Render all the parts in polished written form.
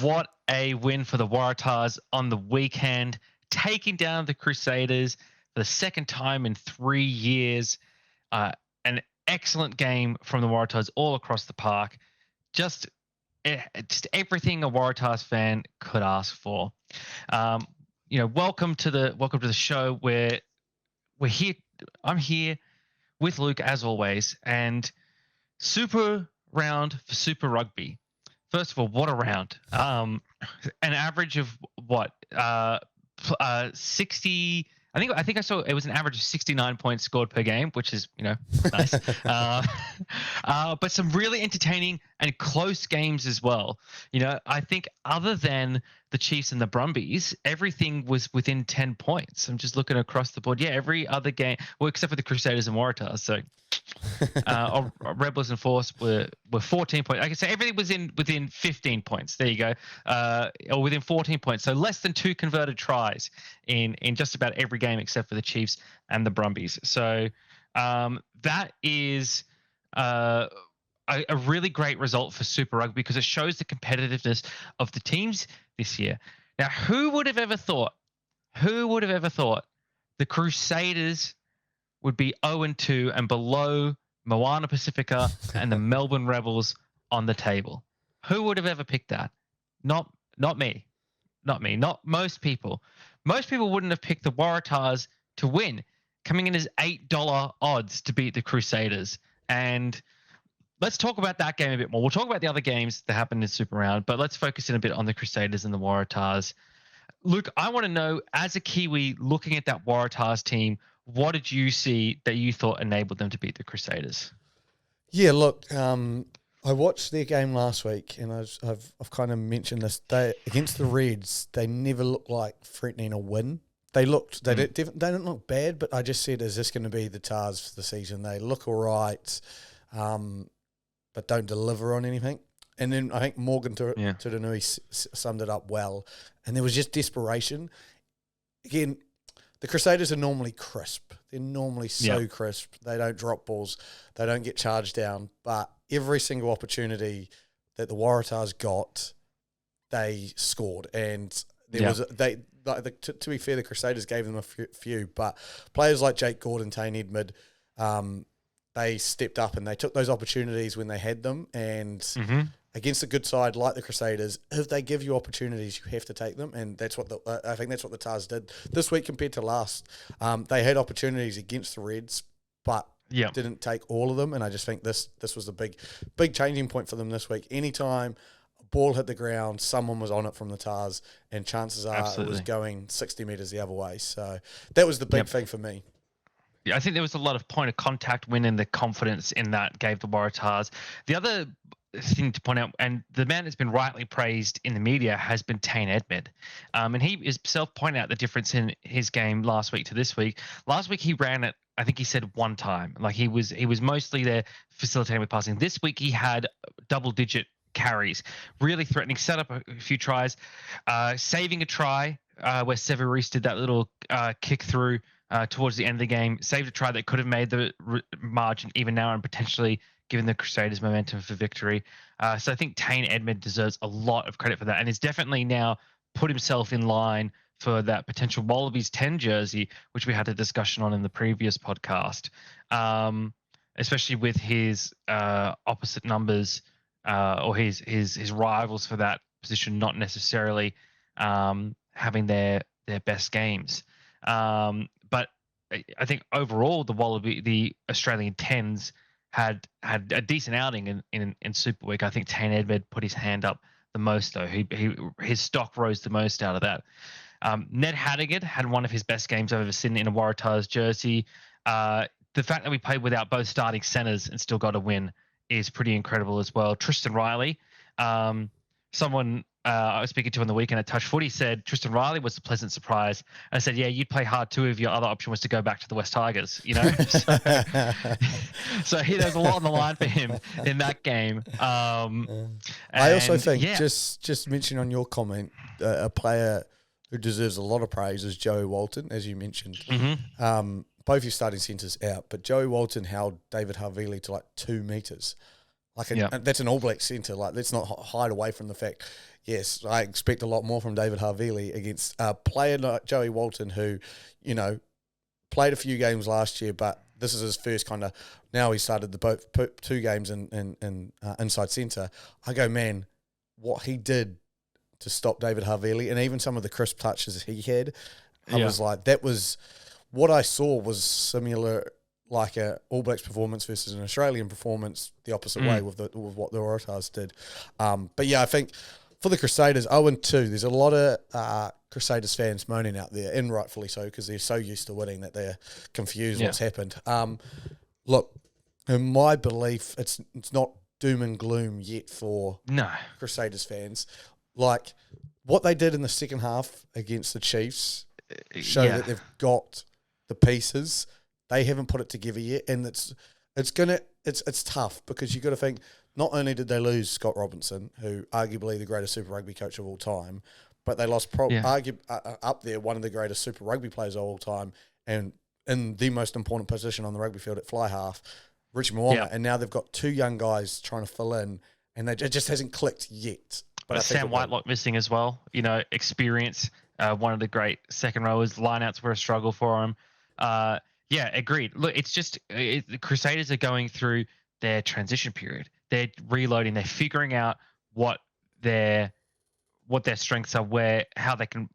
what a win for the Waratahs on the weekend, taking down the Crusaders for the second time in 3 years. An excellent game from the Waratahs all across the park. Just everything a Waratahs fan could ask for. Welcome to the show where we're here. I'm here with Luke as always, and super round for Super Rugby. First of all, what a round! An average of what? 60. I think I saw it was an average of 69 points scored per game, which is nice. But some really entertaining and close games as well. I think other than the Chiefs and the Brumbies, everything was within 10 points. I'm just looking across the board. Yeah, every other game, well, except for the Crusaders and Waratahs. So Rebels and Force were 14 points. I can say everything was within 15 points. There you go, or within 14 points. So less than 2 converted tries in just about every game except for the Chiefs and the Brumbies. So that is a really great result for Super Rugby because it shows the competitiveness of the teams this year. Now, who would have ever thought the Crusaders would be 0-2 and below Moana Pacifica and the Melbourne Rebels on the table? Who would have ever picked that? Not me. Not most people. Most people wouldn't have picked the Waratahs to win, coming in as $8 odds to beat the Crusaders. And let's talk about that game a bit more. We'll talk about the other games that happened in Super Round, but let's focus in a bit on the Crusaders and the Waratahs. Luke, I want to know, as a Kiwi looking at that Waratahs team, what did you see that you thought enabled them to beat the Crusaders? Yeah, look, I watched their game last week, and I've kind of mentioned this. Against the Reds, they never looked like threatening a win. They didn't look bad, but I just said, is this going to be the Tars for the season? They look all right, but don't deliver on anything. And then I think Morgan Turanui summed it up well, and there was just desperation. Again, the Crusaders are normally crisp. They're normally so crisp. They don't drop balls. They don't get charged down. But every single opportunity that the Waratahs got, they scored. And to be fair, the Crusaders gave them a few. But players like Jake Gordon, Tane Edmed, they stepped up and they took those opportunities when they had them. And against a good side like the Crusaders, if they give you opportunities, you have to take them, and that's what I think that's what the Tars did this week compared to last. They had opportunities against the Reds, but didn't take all of them, and I just think this was a big changing point for them this week. Anytime a ball hit the ground, someone was on it from the Tars, and chances are it was going 60 metres the other way. So that was the big thing for me. Yeah, I think there was a lot of point of contact win, and the confidence in that gave the Waratahs. The other thing to point out, and the man that's been rightly praised in the media has been Tane Edmed, and he himself pointed out the difference in his game last week to this week. Last week he ran it, I think he said one time, like he was mostly there facilitating with passing. This week he had double-digit carries, really threatening, set up a few tries, saving a try where Severis did that little kick through towards the end of the game, saved a try that could have made the margin even now and potentially given the Crusaders momentum for victory. So I think Tane Edmed deserves a lot of credit for that, and is definitely now put himself in line for that potential Wallabies 10 jersey, which we had a discussion on in the previous podcast, especially with his opposite numbers or his rivals for that position not necessarily having their best games. But I think overall the Australian 10s had a decent outing in Super Week. I think Tane Edmed put his hand up the most, though. His stock rose the most out of that. Ned Haddigan had one of his best games I've ever seen in a Waratahs jersey. The fact that we played without both starting centers and still got a win is pretty incredible as well. Tristan Riley, someone I was speaking to on the weekend at Touch Footy said Tristan Riley was a pleasant surprise. I said, yeah, you'd play hard too if your other option was to go back to the West Tigers, So there's a lot on the line for him in that game. I also think, just mention on your comment, a player who deserves a lot of praise is Joey Walton, as you mentioned. Both your starting centres out, but Joey Walton held David Havili to like 2 metres. That's an All Black centre. Like, let's not hide away from the fact. yes, I expect a lot more from David Havili against a player like Joey Walton, who, played a few games last year, but this is his first kind of. Now he started the 2 games in inside centre. I go, man, what he did to stop David Havili, and even some of the crisp touches he had, I was like, that was what I saw was similar, like a All Blacks performance versus an Australian performance, the opposite way with what the Waratahs did. But yeah, I think for the Crusaders, 0-2, there's a lot of Crusaders fans moaning out there, and rightfully so, because they're so used to winning that they're confused what's happened. Look, in my belief, it's not doom and gloom yet for Crusaders fans. Like, what they did in the second half against the Chiefs show that they've got the pieces. They haven't put it together yet, and it's tough because you got to think. Not only did they lose Scott Robinson, who arguably the greatest Super Rugby coach of all time, but they lost up there one of the greatest Super Rugby players of all time, and in the most important position on the rugby field at fly half, Richie Mo'unga. And now they've got 2 young guys trying to fill in, and it just hasn't clicked yet. But Sam Whitelock missing as well. Experience. One of the great second rowers. Lineouts were a struggle for him. Agreed. Look, it's just the Crusaders are going through their transition period. They're reloading. They're figuring out what their strengths are, how they can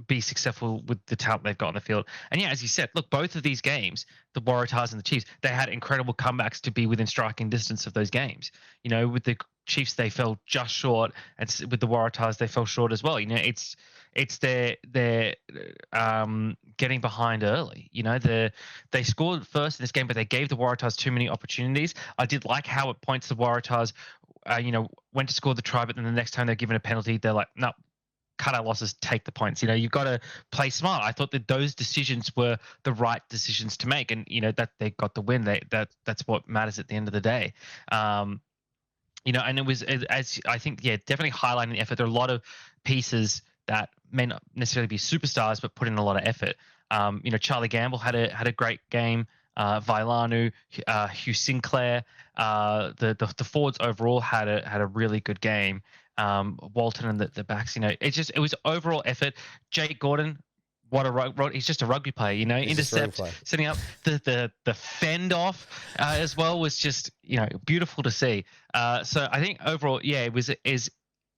be successful with the talent they've got on the field. And yeah, as you said, look, both of these games, the Waratahs and the Chiefs, they had incredible comebacks to be within striking distance of those games. With the Chiefs, they fell just short, and with the Waratahs, they fell short as well. It's their getting behind early. They scored first in this game, but they gave the Waratahs too many opportunities. I did like how at points the Waratahs, went to score the try, but then the next time they're given a penalty, they're like, no, cut our losses, take the points. You've got to play smart. I thought that those decisions were the right decisions to make, and that they got the win. That's what matters at the end of the day. And it was, as I think, definitely highlighting the effort. There are a lot of pieces that may not necessarily be superstars, but put in a lot of effort. Charlie Gamble had a great game. Vailanu, Hugh Sinclair, the forwards overall had a really good game. Walton and the backs, it was overall effort. Jake Gordon, he's just a rugby player, intercept, setting up the fend off as well was just, beautiful to see. So I think overall, it was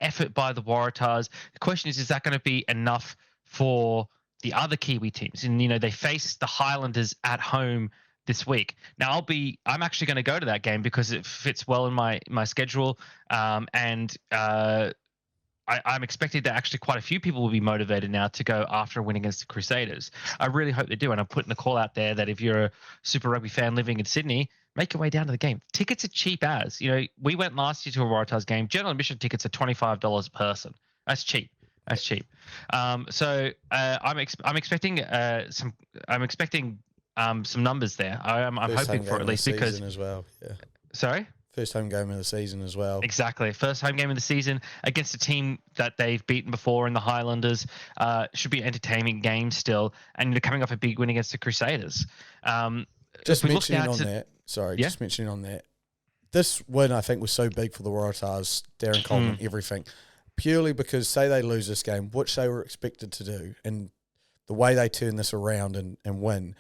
effort by the Waratahs. The question is that going to be enough for the other Kiwi teams? And, they face the Highlanders at home this week. Now I'm actually going to go to that game because it fits well in my schedule. And I'm expecting that actually quite a few people will be motivated now to go after a win against the Crusaders. I really hope they do. And I'm putting the call out there that if you're a Super Rugby fan living in Sydney, make your way down to the game. Tickets are cheap as. We went last year to a Waratahs game. General admission tickets are $25 a person. That's cheap. So I'm expecting some numbers there. I'm hoping for at least because as well. Yeah. Sorry. First home game of the season as well. Exactly. First home game of the season against a team that they've beaten before in the Highlanders. Should be an entertaining game still. And they're coming off a big win against the Crusaders. Just mentioning on that. This win, I think, was so big for the Waratahs, Darren Coleman, everything. Purely because, say they lose this game, which they were expected to do, and the way they turn this around and win,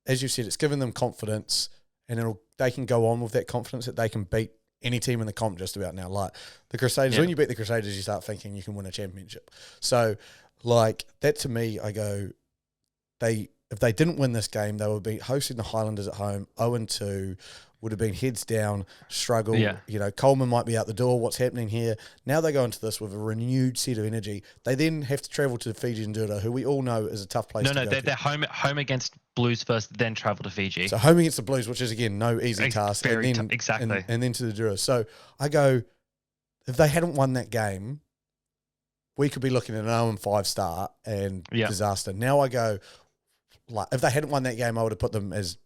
as you said, it's given them confidence, and they can go on with that confidence that they can beat any team in the comp just about now. Like the Crusaders, when you beat the Crusaders, you start thinking you can win a championship. So, like, that to me, I go, if they didn't win this game, they would be hosting the Highlanders at home, 0-2, would have been heads down, struggle. Yeah. Coleman might be out the door. What's happening here? Now they go into this with a renewed set of energy. They then have to travel to Fiji and Ndura, who we all know is a tough place to go to. They're home against Blues first, then travel to Fiji. So home against the Blues, which is, again, no easy task. Exactly. And then to the Ndura. So I go, if they hadn't won that game, we could be looking at an 0-5 start and disaster. Now I go, like, if they hadn't won that game, I would have put them as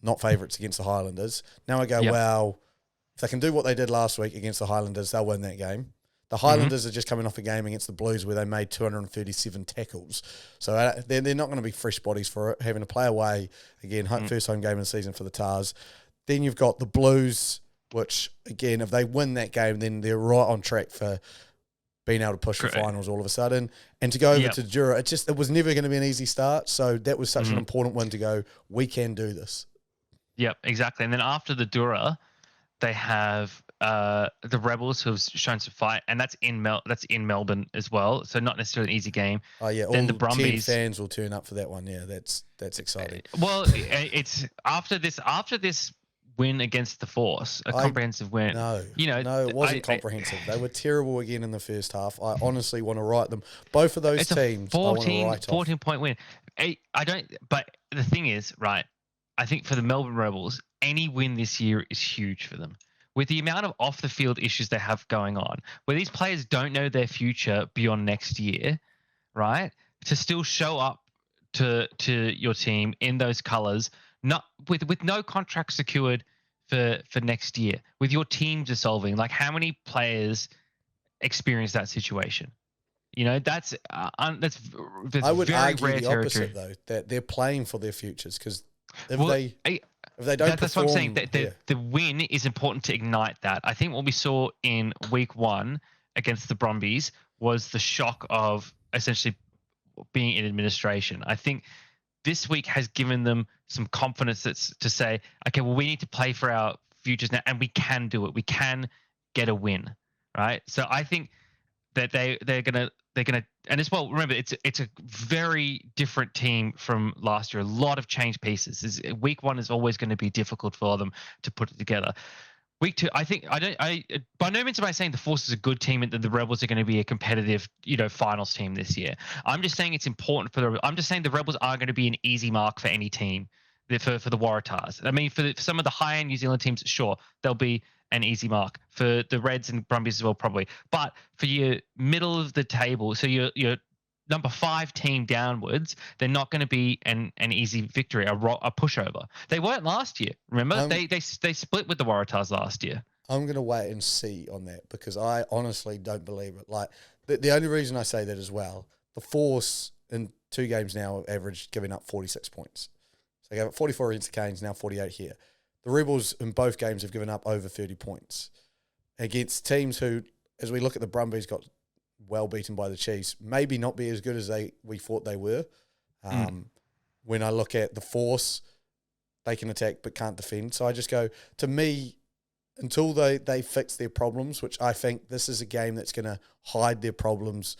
not favourites against the Highlanders. Now I go, well, if they can do what they did last week against the Highlanders, they'll win that game. The Highlanders are just coming off a game against the Blues where they made 237 tackles. So they're not going to be fresh bodies for it, having to play away. Again, first home game of the season for the Tars. Then you've got the Blues, which, again, if they win that game, then they're right on track for being able to push the finals all of a sudden. And to go over to Jura, it was never going to be an easy start. So that was such an important one to go, we can do this. Yep, exactly. And then after the Dura, they have the Rebels, who've shown some fight, and that's in Melbourne as well. So not necessarily an easy game. Oh yeah, then all the Brumbies fans will turn up for that one. Yeah, that's exciting. Well, it's after this win against the Force, a comprehensive win. No, it wasn't comprehensive. They were terrible again in the first half. I honestly want to write them. Both of those teams, 14-point win. But the thing is, right, I think for the Melbourne Rebels, any win this year is huge for them. With the amount of off-the-field issues they have going on, where these players don't know their future beyond next year, right, to still show up to your team in those colours, not with no contract secured for next year, with your team dissolving. Like, how many players experience that situation? You know, that's I would very argue rare the territory. opposite, though, that they're playing for their futures, because if they don't that's perform, what I'm saying. The win is important to ignite that. I think what we saw in week 1 against the Brumbies was the shock of essentially being in administration. I think this week has given them some confidence to say, okay, well, we need to play for our futures now, and we can do it. We can get a win, right? So I think that they're gonna, and as well, remember, it's a very different team from last year. A lot of change pieces. Week 1 is always going to be difficult for them to put it together. Week 2, I think by no means am I saying the Force is a good team and that the Rebels are going to be a competitive, finals team this year. I'm just saying it's important I'm just saying the Rebels are going to be an easy mark for any team, for the Waratahs. I mean, for some of the high-end New Zealand teams, sure, they'll be an easy mark. For the Reds and Brumbies as well, probably. But for your middle of the table, so your number 5 team downwards, they're not going to be an easy victory, a pushover. They weren't last year. Remember, they split with the Waratahs last year. I'm going to wait and see on that, because I honestly don't believe it. Like, the only reason I say that as well, the Force in 2 games now have averaged giving up 46 points. So they gave up 44 against the Canes, now 48 here. The Rebels in both games have given up over 30 points against teams who, as we look at the Brumbies, got well beaten by the Chiefs, maybe not be as good as we thought they were. When I look at the Force, they can attack but can't defend. So I just go, to me, until they fix their problems, which I think this is a game that's going to hide their problems.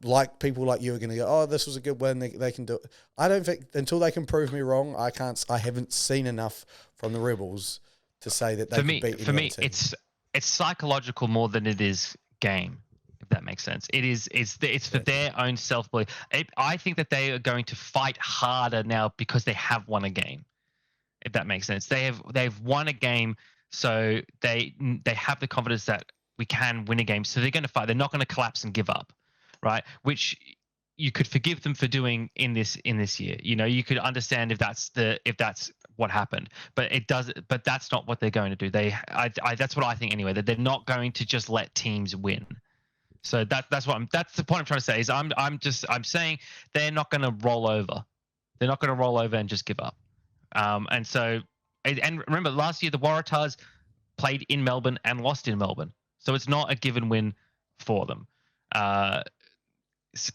Like people like you are going to go, oh, this was a good win, they can do it. I don't think, until they can prove me wrong, I haven't seen enough from the Rebels to say that they can beat any other team. For me, it's psychological more than it is game, if that makes sense. It's for their own self-belief. I think that they are going to fight harder now because they have won a game, if that makes sense. They've won a game, so they have the confidence that we can win a game. So they're going to fight. They're not going to collapse and give up. Right, which you could forgive them for doing in this year. You could understand if that's what happened, but that's not what they're going to do. That's what I think anyway. That they're not going to just let teams win. So that's the point I'm trying to say. Is I'm saying they're not going to roll over. They're not going to roll over and just give up. And remember, last year the Waratahs played in Melbourne and lost in Melbourne, so it's not a given win for them. So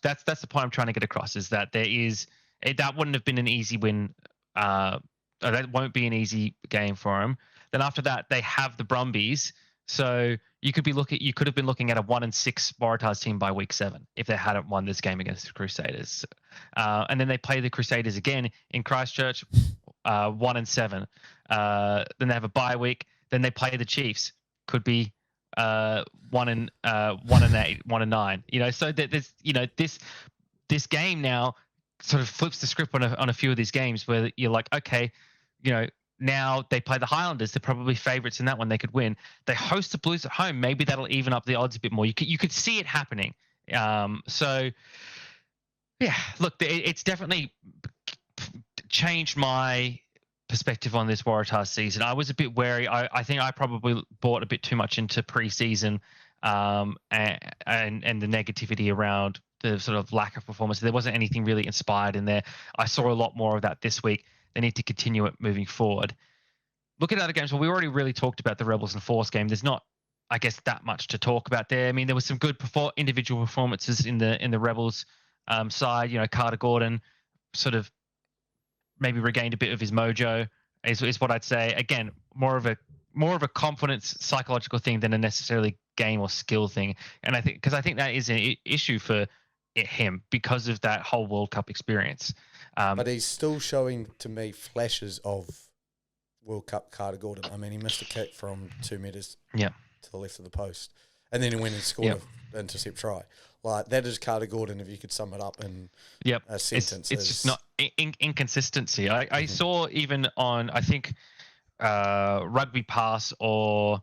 that's the point I'm trying to get across, is that that wouldn't have been an easy win. That won't be an easy game for them. Then after that, they have the Brumbies. So you could have been looking at a 1-6 Waratahs team by week 7 if they hadn't won this game against the Crusaders. And then they play the Crusaders again in Christchurch, 1-7. Then they have a bye week. Then they play the Chiefs. Could be 1-8, 1-9. So there's this game now sort of flips the script on a few of these games where you're like, okay, now they play the Highlanders. They're probably favourites in that one. They could win. They host the Blues at home. Maybe that'll even up the odds a bit more. You could see it happening. So yeah, look, it's definitely changed my perspective on this Waratahs season. I was a bit wary. I think I probably bought a bit too much into pre-season and the negativity around the sort of lack of performance. There wasn't anything really inspired in there. I saw a lot more of that this week. They need to continue it moving forward. Look at other games. Well, we already really talked about the Rebels and Force game. There's not I guess, that much to talk about there. I mean, there was some good individual performances in the Rebels side. Carter Gordon sort of maybe regained a bit of his mojo, is what I'd say. Again, more of a confidence psychological thing than a necessarily game or skill thing. And I think that is an issue for him because of that whole World Cup experience. But he's still showing to me flashes of World Cup Carter Gordon. I mean, he missed a kick from 2 meters to the left of the post, and then he went and scored an intercept try. Like, that is Carter Gordon, if you could sum it up in a sentence. It's just not inconsistency. I saw even on, I think, Rugby Pass or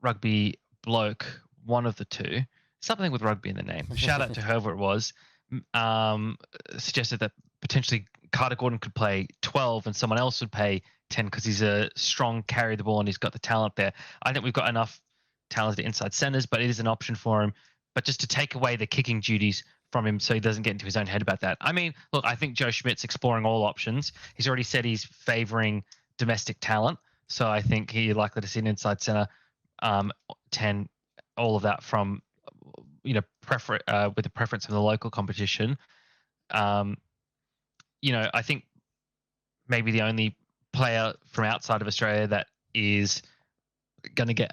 Rugby Bloke, one of the two, something with rugby in the name. Shout out to whoever it was. Suggested that potentially Carter Gordon could play 12 and someone else would play 10 because he's a strong carry the ball and he's got the talent there. I think we've got enough talented inside centers, but it is an option for him. But just to take away the kicking duties from him so he doesn't get into his own head about that. I mean, look, I think Joe Schmidt's exploring all options. He's already said he's favoring domestic talent. So I think he's likely to see an inside center, 10, all of that from, with the preference of the local competition. I think maybe the only player from outside of Australia that is going to get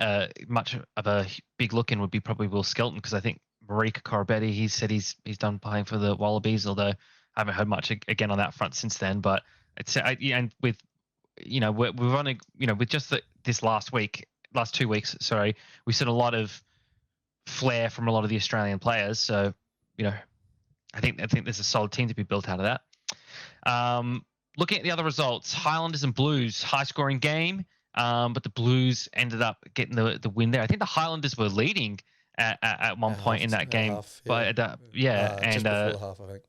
much of a big look in would be probably Will Skelton, because I think Marika Korobetti, he said he's done playing for the Wallabies, although I haven't heard much again on that front since then. But it's and with we've only with just this last 2 weeks, sorry, we've seen a lot of flair from a lot of the Australian players. So I think there's a solid team to be built out of that. Looking at the other results, Highlanders and Blues, high scoring game. But the Blues ended up getting the win there. I think the Highlanders were leading at one point in that game. Half, but just before the half, I think.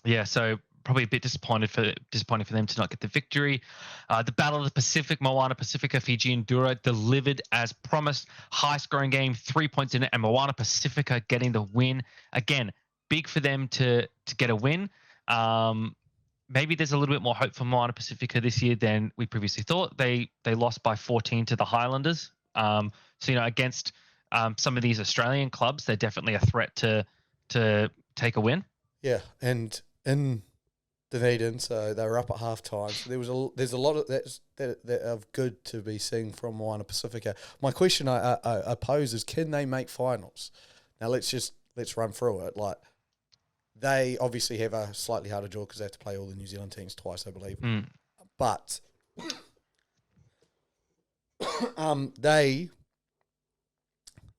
Yeah, so probably a bit disappointing for them to not get the victory. The Battle of the Pacific, Moana Pacifica, Fiji and Dura delivered as promised. High scoring game, 3 points in it, and Moana Pacifica getting the win. Again, big for them to get a win. Maybe there's a little bit more hope for Moana Pacifica this year than we previously thought. They lost by 14 to the Highlanders. So against some of these Australian clubs, they're definitely a threat to take a win. Yeah, and in Dunedin, so they were up at half time. So there's a lot of that of good to be seen from Moana Pacifica. My question I pose is, can they make finals? Now let's run through it. Like, they obviously have a slightly harder draw because they have to play all the New Zealand teams twice, I believe. But they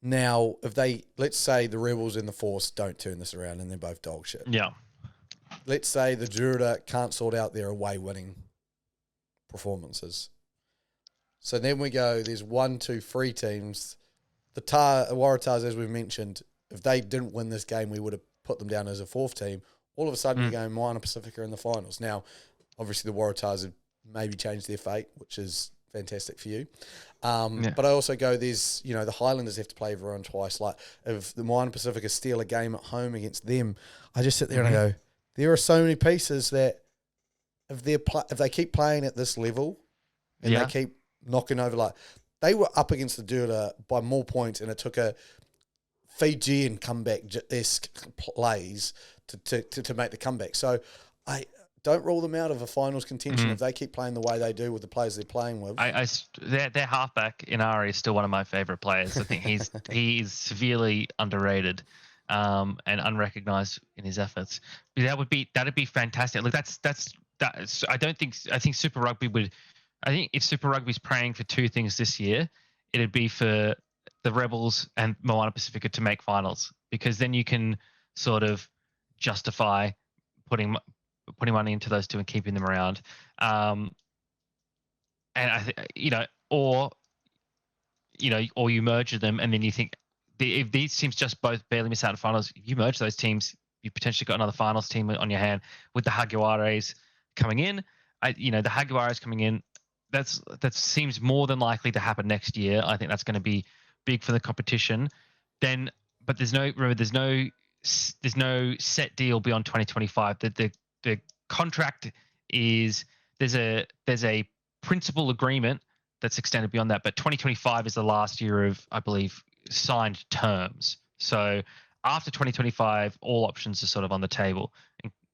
now, let's say the Rebels and the Force don't turn this around and they're both dog shit. Yeah. Let's say the Jura can't sort out their away winning performances. So then we go, there's 1, 2, 3 teams. The Waratahs, as we mentioned, if they didn't win this game, we would have put them down as a 4th team. All of a sudden, you're going Moana Pacifica in the finals. Now, obviously, the Waratahs have maybe changed their fate, which is fantastic for you. But I also go, there's, the Highlanders have to play everyone twice. Like, if the Moana Pacifica steal a game at home against them, I just sit there and I go, there are so many pieces that if they keep playing at this level and they keep knocking over, like, they were up against the Dura by more points, and it took a Fijian comeback-esque plays to make the comeback. So I don't rule them out of a finals contention if they keep playing the way they do with the players they're playing with. Their halfback Inari is still one of my favorite players. I think he's severely underrated and unrecognized in his efforts. But that'd be fantastic. Look, that's I think Super Rugby would. I think if Super Rugby's praying for 2 things this year, it'd be for the Rebels and Moana Pacifica to make finals, because then you can sort of justify putting money into those 2 and keeping them around. And I think, or you merge them, and then you think if these teams just both barely miss out on finals, you merge those teams, you potentially got another finals team on your hand. With the Jaguares coming in, the Jaguares coming in, that seems more than likely to happen next year. I think that's going to be big for the competition. Then, but there's no set deal beyond 2025. The contract is there's a principal agreement that's extended beyond that. But 2025 is the last year of, I believe, signed terms. So after 2025, all options are sort of on the table,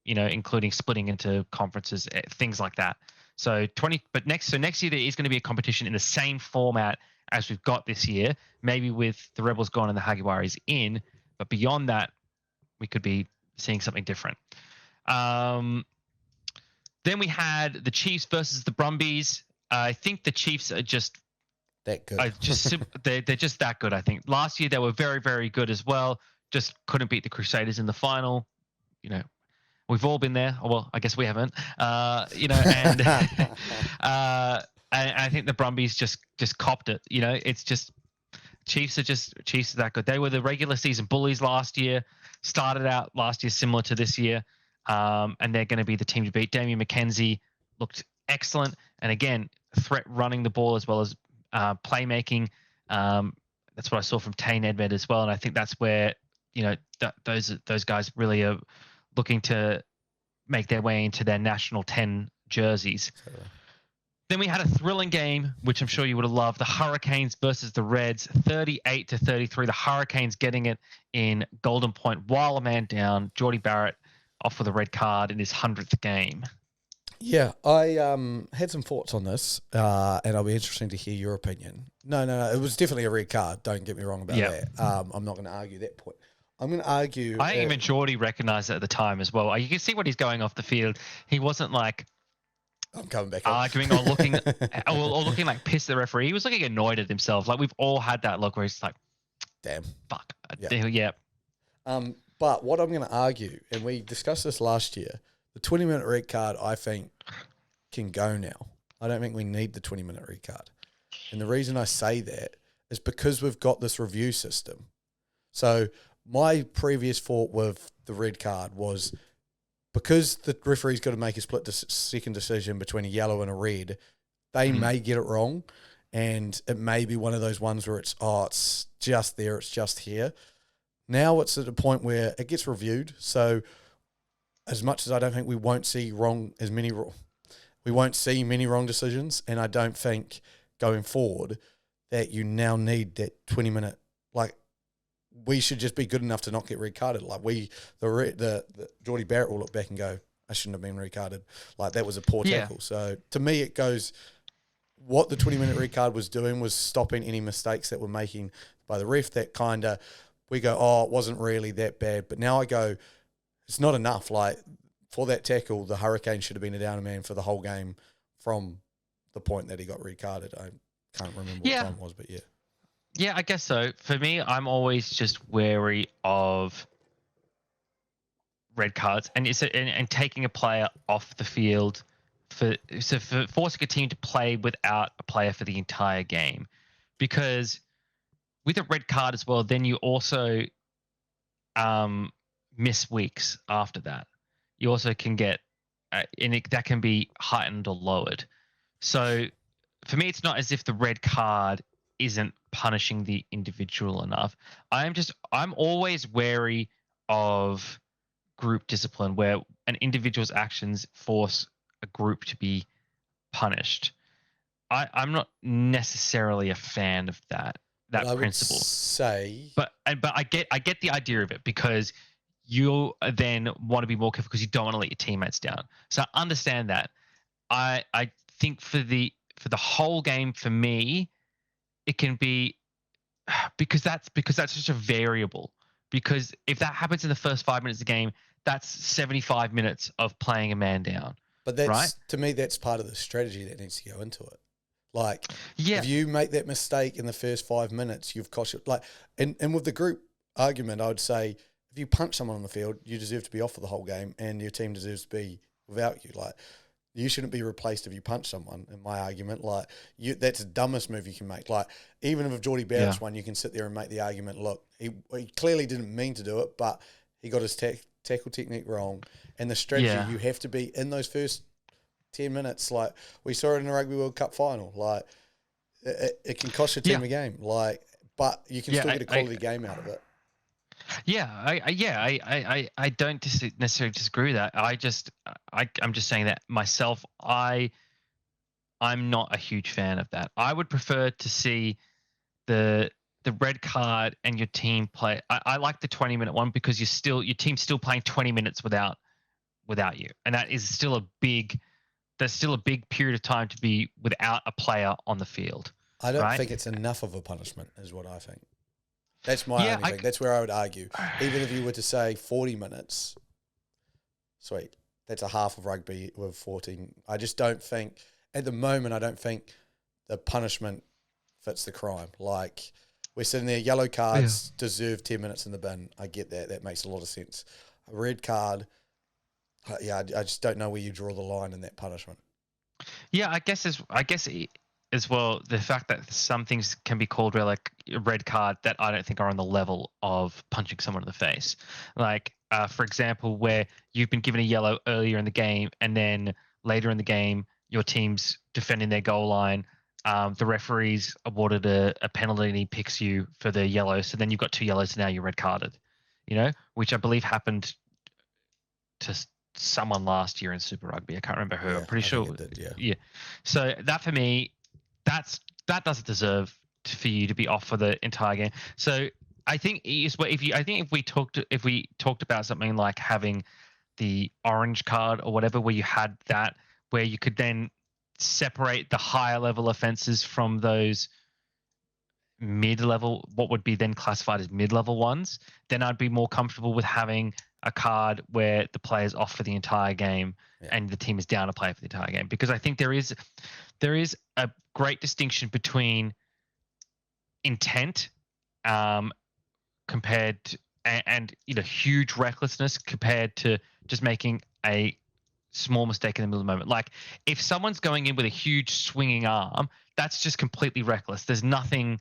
including splitting into conferences, things like that. So next year there is going to be a competition in the same format as we've got this year, maybe with the Rebels gone and the Hagiwaris in, but beyond that, we could be seeing something different. Then we had the Chiefs versus the Brumbies. I think the Chiefs are just that good. They're just that good. I think last year they were very, very good as well. Just couldn't beat the Crusaders in the final. We've all been there. Well, I guess we haven't. And I think the Brumbies just copped it. It's just Chiefs are that good. They were the regular season bullies last year. Started out last year similar to this year, and they're going to be the team to beat. Damien McKenzie looked excellent, and again, threat running the ball as well as playmaking. That's what I saw from Tane Edmed as well, and I think that's where those guys really are looking to make their way into their national 10 jerseys. Totally. Then we had a thrilling game, which I'm sure you would have loved. The Hurricanes versus the Reds, 38-33. The Hurricanes getting it in Golden Point while a man down. Geordie Barrett off with a red card in his 100th game. Yeah, I had some thoughts on this, and I'll be interested to hear your opinion. No, it was definitely a red card. Don't get me wrong about that. I'm not going to argue that point. I'm going to argue. I think even Geordie recognised it at the time as well. You can see when he's going off the field. He wasn't like I'm coming back arguing or looking or looking like pissed at the referee. He was looking annoyed at himself. Like we've all had that look where he's like, "Damn, fuck, yeah." But what I'm going to argue, and we discussed this last year, the 20-minute red card I think can go now. I don't think we need the 20-minute red card, and the reason I say that is because we've got this review system. So my previous thought with the red card was because the referee's got to make a split-second decision between a yellow and a red, they may get it wrong, and it may be one of those ones where it's just there, it's just here. Now it's at a point where it gets reviewed, so as much as I don't think we won't see many wrong decisions, and I don't think going forward that you now need that 20-minute, we should just be good enough to not get red carded. The Geordie Barrett will look back and go, I shouldn't have been red carded. That was a poor tackle. So to me, it goes, what the 20-minute red card was doing was stopping any mistakes that were making by the ref. That kind of, we go, it wasn't really that bad. But now I go, it's not enough. For that tackle, the Hurricane should have been a down man for the whole game from the point that he got red carded. I can't remember what time it was, but yeah. Yeah, I guess so. For me, I'm always just wary of red cards and taking a player off the field for forcing a team to play without a player for the entire game, because with a red card as well, then you also miss weeks after that. You also can get that can be heightened or lowered. So for me, it's not as if the red card isn't punishing the individual enough. I'm always wary of group discipline where an individual's actions force a group to be punished. I'm not necessarily a fan of that principle. But I get the idea of it, because you then want to be more careful because you don't want to let your teammates down. So I understand that. I think for the whole game, for me, it can be because that's such a variable. Because if that happens in the first 5 minutes of the game, that's 75 minutes of playing a man down. But that's right? To me, that's part of the strategy that needs to go into it. If you make that mistake in the first 5 minutes, you've cost it. And with the group argument, I would say if you punch someone on the field, you deserve to be off for the whole game, and your team deserves to be without you. You shouldn't be replaced if you punch someone, in my argument. That's the dumbest move you can make. Even if Geordie Barrett's one, you can sit there and make the argument, look, he clearly didn't mean to do it, but he got his tackle technique wrong. And the strategy, you have to be in those first 10 minutes. We saw it in the Rugby World Cup final. It can cost your team a game. But you can still get a quality game out of it. I don't necessarily disagree with that. I'm just saying that myself. I I'm not a huge fan of that. I would prefer to see the red card and your team play. I like the 20-minute one because your team's still playing 20 minutes without you, and that is still a big. There's still a big period of time to be without a player on the field. I don't right? think it's enough of a punishment, is what I think. That's my Yeah, only thing. That's where I would argue. Even if you were to say 40 minutes, sweet, that's a half of rugby with 14. I just don't think, at the moment, I don't think the punishment fits the crime. Like, we're sitting there, yellow cards deserve 10 minutes in the bin. I get that. That makes a lot of sense. A red card, I just don't know where you draw the line in that punishment. Yeah, I guess as well, the fact that some things can be called like a red card that I don't think are on the level of punching someone in the face. Like, for example, where you've been given a yellow earlier in the game and then later in the game, your team's defending their goal line. The referee's awarded a penalty and he picks you for the yellow. So then you've got 2 yellows and now you're red carded, which I believe happened to someone last year in Super Rugby. I can't remember who. Yeah, I'm pretty sure. It did, yeah. So that for me, that doesn't deserve for you to be off for the entire game. So I think if we talked about something like having the orange card or whatever, where you had that, where you could then separate the higher level offenses from those mid-level, what would be then classified as mid-level ones, then I'd be more comfortable with having a card where the player's off for the entire game and the team is down to play for the entire game. Because I think there is a great distinction between intent compared to, and huge recklessness compared to just making a small mistake in the middle of the moment. Like, if someone's going in with a huge swinging arm, that's just completely reckless. There's nothing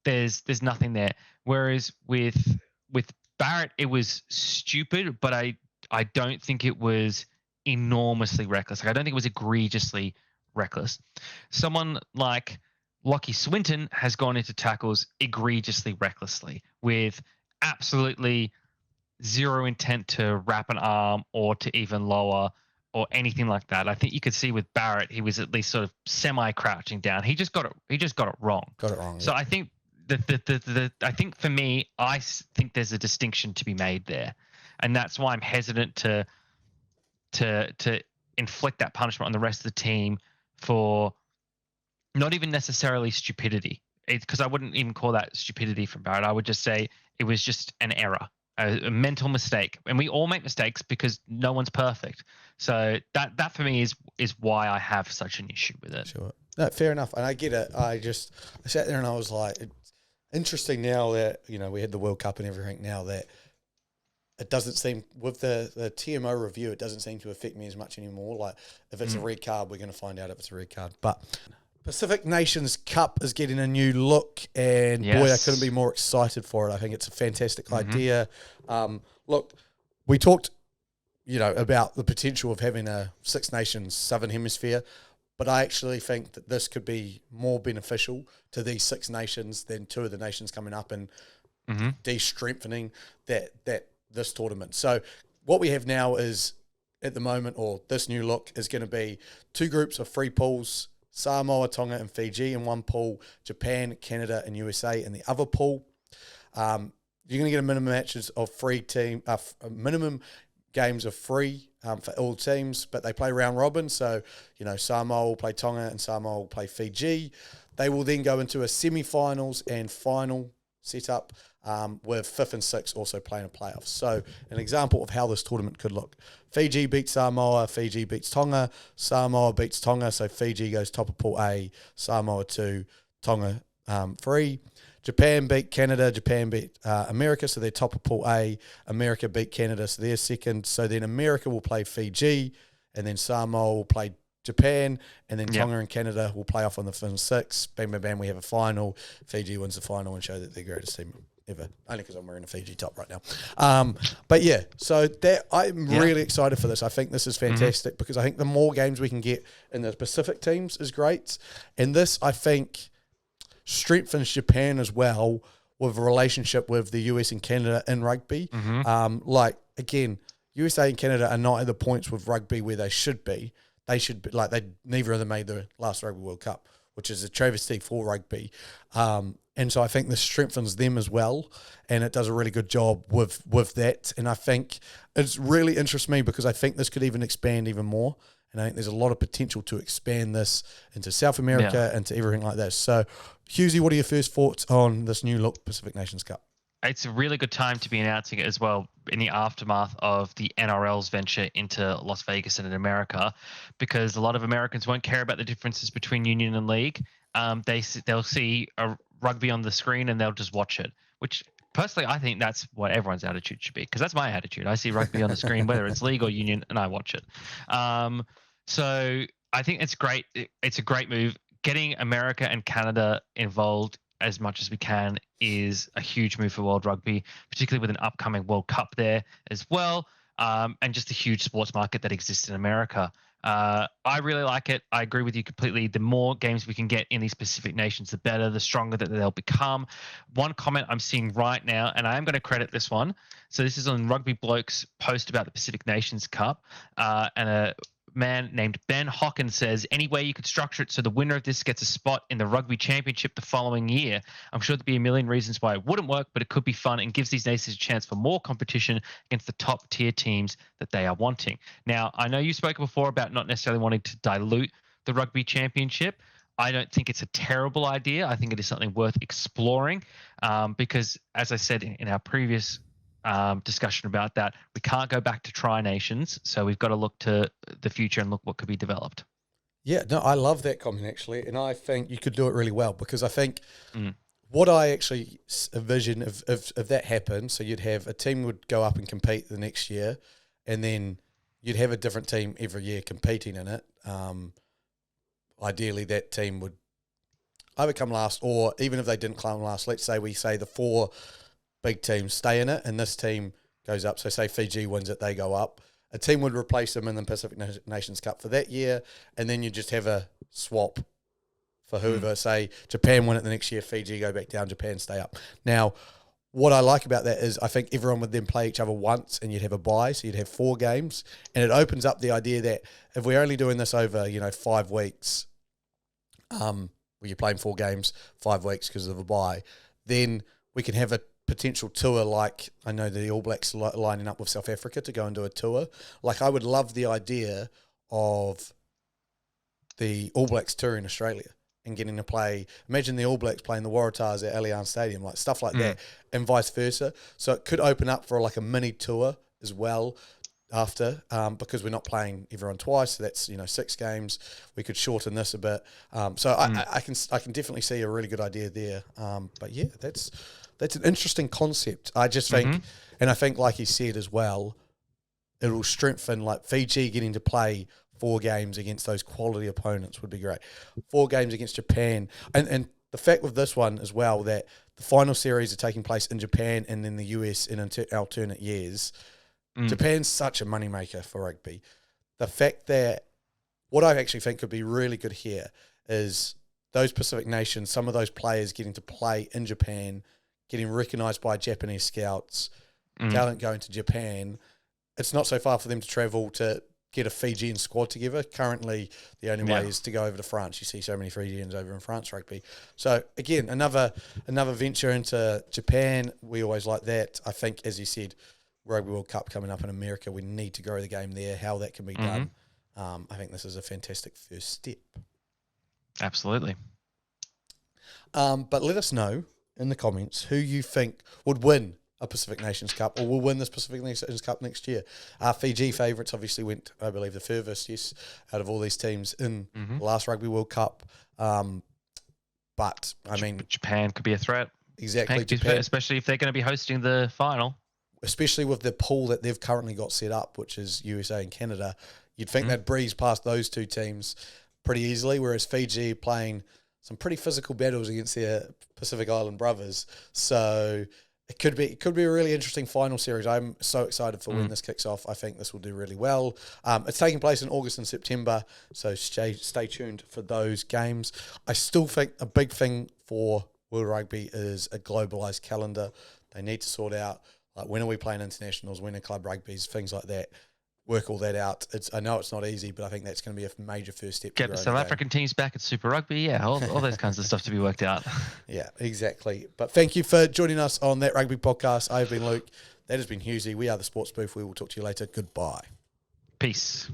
there. Whereas with Barrett, it was stupid, but I don't think it was enormously reckless. Like, I don't think it was egregiously reckless. Someone like Lockie Swinton has gone into tackles egregiously recklessly with absolutely zero intent to wrap an arm or to even lower or anything like that. I think you could see with Barrett, he was at least sort of semi-crouching down. He just got it wrong. Got it wrong. So I think I think for me, I think there's a distinction to be made there, and that's why I'm hesitant to inflict that punishment on the rest of the team for not even necessarily stupidity. Because I wouldn't even call that stupidity from Barrett. I would just say it was just an error, a mental mistake, and we all make mistakes because no one's perfect. So that for me is why I have such an issue with it. Sure. No, fair enough, and I get it. I sat there and I was like, it's interesting now that we had the World Cup and everything. Now that it doesn't seem, with the TMO review, it doesn't seem to affect me as much anymore. Like, if it's a red card, we're going to find out if it's a red card. But Pacific Nations Cup is getting a new look, and boy, I couldn't be more excited for it. I think it's a fantastic idea. Look, we talked, about the potential of having a Six Nations Southern Hemisphere, but I actually think that this could be more beneficial to these Six Nations than 2 of the nations coming up and de-strengthening that this tournament. So what we have now is, at the moment, or this new look, is going to be 2 groups of 3 pools: Samoa, Tonga, and Fiji in one pool, Japan, Canada, and USA in the other pool. You're going to get a minimum matches of minimum games of 3 for all teams, but they play round robin. So, Samoa will play Tonga and Samoa will play Fiji. They will then go into a semi-finals and final setup with 5th and 6th also playing a playoff. So, an example of how this tournament could look: Fiji beats Samoa, Fiji beats Tonga, Samoa beats Tonga, so Fiji goes top of pool A, Samoa 2, Tonga 3. Japan beat Canada, Japan beat America, so they're top of pool A. America beat Canada, so they're second. So then America will play Fiji, and then Samoa will play Japan, and then Tonga and Canada will play off on the 5th and 6th. Bang, bang, bang, we have a final. Fiji wins the final and show that they're the greatest team ever. Only because I'm wearing a Fiji top right now. But yeah, so I'm really excited for this. I think this is fantastic because I think the more games we can get in the Pacific teams is great. And this, I think, strengthens Japan as well with a relationship with the US and Canada in rugby. Again, USA and Canada are not at the points with rugby where they should be. they should be like neither of them made the last Rugby World Cup, which is a travesty for rugby. And so I think this strengthens them as well, and it does a really good job with that. And I think it's really interests me because I think this could even expand even more. And I think there's a lot of potential to expand this into South America and to everything like that. So, Hughesy, what are your first thoughts on this new look Pacific Nations Cup? It's a really good time to be announcing it as well in the aftermath of the NRL's venture into Las Vegas and in America, because a lot of Americans won't care about the differences between union and league. They'll see a rugby on the screen and they'll just watch it, which personally I think that's what everyone's attitude should be, because that's my attitude. I see rugby on the screen, whether it's league or union, and I watch it. So I think it's great. It's a great move. Getting America and Canada involved as much as we can is a huge move for World Rugby, particularly with an upcoming World Cup there as well, and just a huge sports market that exists in America. I really like it. I agree with you completely. The more games we can get in these Pacific nations, the better, the stronger that they'll become. One comment I'm seeing right now, and I am going to credit this one. So this is on Rugby Bloke's post about the Pacific Nations Cup, and a man named Ben Hawkins says, any way you could structure it so the winner of this gets a spot in the Rugby Championship the following year. I'm sure there'd be a million reasons why it wouldn't work, but it could be fun and gives these nations a chance for more competition against the top tier teams that they are wanting. Now, I know you spoke before about not necessarily wanting to dilute the Rugby Championship. I don't think it's a terrible idea. I think it is something worth exploring, because, as I said in our previous discussion about that, we can't go back to tri-nations, so we've got to look to the future and look what could be developed. Yeah, no, I love that comment actually, and I think you could do it really well, because I think what I actually envision if that happened, so you'd have a team would go up and compete the next year, and then you'd have a different team every year competing in it. Ideally, that team would either come last, or even if they didn't come last, let's say the 4 big teams stay in it, and this team goes up. So say Fiji wins it, they go up. A team would replace them in the Pacific Nations Cup for that year, and then you just have a swap for whoever. Say Japan win it the next year, Fiji go back down, Japan stay up. Now, what I like about that is I think everyone would then play each other once, and you'd have a bye, so you'd have 4 games, and it opens up the idea that if we're only doing this over 5 weeks, where you're playing 4 games, 5 weeks because of a bye, then we can have a potential tour. Like I know the All Blacks lining up with South Africa to go and do a tour. Like I would love the idea of the All Blacks touring Australia and getting to play. Imagine the All Blacks playing the Waratahs at Allianz Stadium, like stuff like that, and vice versa. So it could open up for like a mini tour as well after, because we're not playing everyone twice. So that's 6 games. We could shorten this a bit. So I can definitely see a really good idea there. But yeah, that's an interesting concept. I just think, and I think, like you said as well, it'll strengthen, like Fiji getting to play 4 games against those quality opponents would be great. 4 games against Japan. And the fact with this one as well, that the final series are taking place in Japan and in the US in alternate years. Japan's such a moneymaker for rugby. The fact that what I actually think could be really good here is those Pacific nations, some of those players getting to play in Japan, getting recognised by Japanese scouts, talent going to Japan. It's not so far for them to travel to get a Fijian squad together. Currently, the only way is to go over to France. You see so many Fijians over in France rugby. So, again, another venture into Japan. We always like that. I think, as you said, Rugby World Cup coming up in America, we need to grow the game there, how that can be done. I think this is a fantastic first step. Absolutely. But let us know in the comments who you think would win a Pacific Nations Cup or will win this Pacific Nations Cup next year. Fiji favourites obviously went, I believe, the furthest, yes, out of all these teams in the last Rugby World Cup. But, I mean... Japan could be a threat. Exactly. Japan, especially if they're going to be hosting the final. Especially with the pool that they've currently got set up, which is USA and Canada. You'd think they'd breeze past those 2 teams pretty easily, whereas Fiji playing some pretty physical battles against their Pacific Island brothers. So it could be a really interesting final series. I'm so excited for when this kicks off. I think this will do really well. It's taking place in August and September, so stay tuned for those games. I still think a big thing for World Rugby is a globalised calendar. They need to sort out, like, when are we playing internationals, when are club rugbies, things like that. work all that out. I know it's not easy, but I think that's going to be a major first step. Get the South African teams back at Super Rugby. Yeah, all those kinds of stuff to be worked out. Yeah, exactly. But thank you for joining us on That Rugby Podcast. I've been Luke. That has been Husey. We are the Sports Booth. We will talk to you later. Goodbye. Peace.